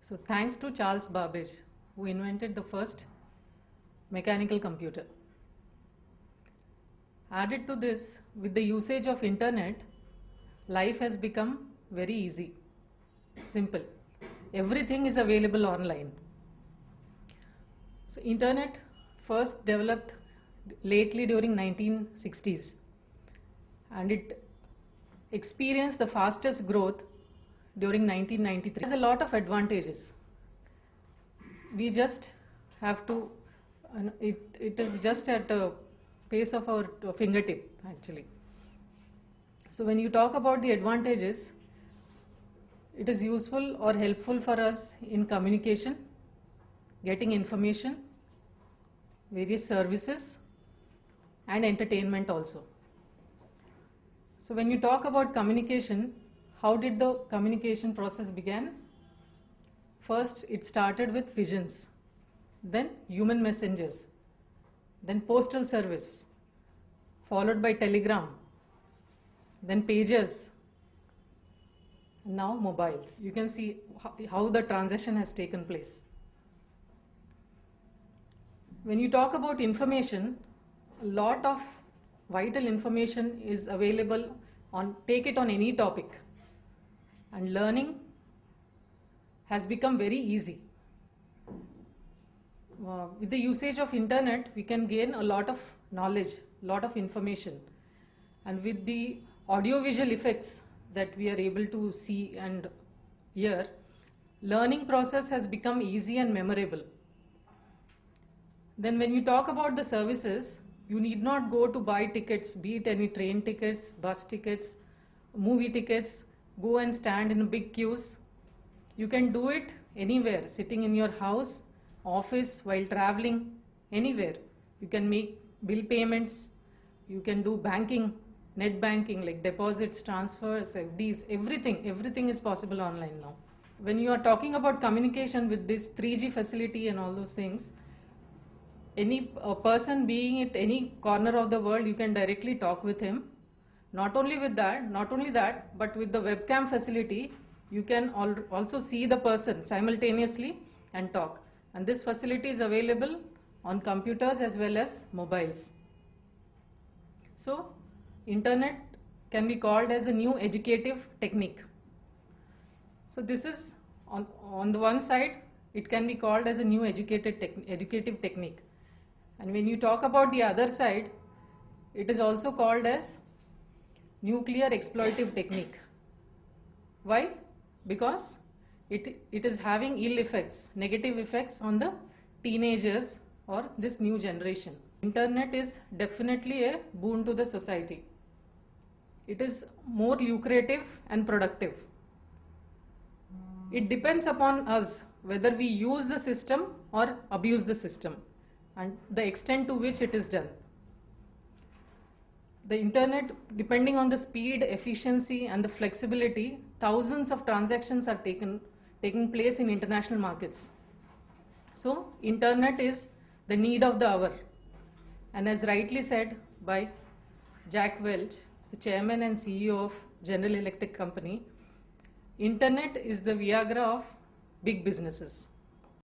So thanks to Charles Babbage, who invented the first mechanical computer. Added to this, with the usage of internet, life has become very easy, simple. Everything is available online. So internet first developed lately during 1960s, and it experienced the fastest growth during 1993. There's a lot of advantages. We just have to, it is just at a pace of our fingertip actually. So when you talk about the advantages, it is useful or helpful for us in communication, getting information, various services, and entertainment also. So when you talk about communication, how did the communication process begin? First, it started with pigeons, then human messengers, then postal service, followed by telegram, then pages, now mobiles. You can see how the transition has taken place. When you talk about information, a lot of vital information is available on, take it on any topic, and learning has become very easy. With the usage of internet, we can gain a lot of knowledge, lot of information, and with the audio-visual effects that we are able to see and hear, learning process has become easy and memorable. Then when you talk about the services, you need not go to buy tickets, be it any train tickets, bus tickets, movie tickets, go and stand in big queues. You can do it anywhere, sitting in your house, office, while traveling, anywhere. You can make bill payments, you can do banking, net banking, like deposits, transfers, FDs, everything is possible online now. When you are talking about communication with this 3G facility and all those things, any person being at any corner of the world, you can directly talk with him. Not only that, but with the webcam facility, you can also see the person simultaneously and talk. And this facility is available on computers as well as mobiles. So, internet can be called as a new educative technique. So this is, on the one side, it can be called as a new educative technique. And when you talk about the other side, it is also called as nuclear exploitive technique. Why? Because it is having ill effects, negative effects on the teenagers or this new generation. Internet is definitely a boon to the society. It is more lucrative and productive. It depends upon us whether we use the system or abuse the system and the extent to which it is done. The internet, depending on the speed, efficiency, and the flexibility, thousands of transactions are taking place in international markets. So, internet is the need of the hour. And as rightly said by Jack Welch, the chairman and CEO of General Electric Company, internet is the Viagra of big businesses.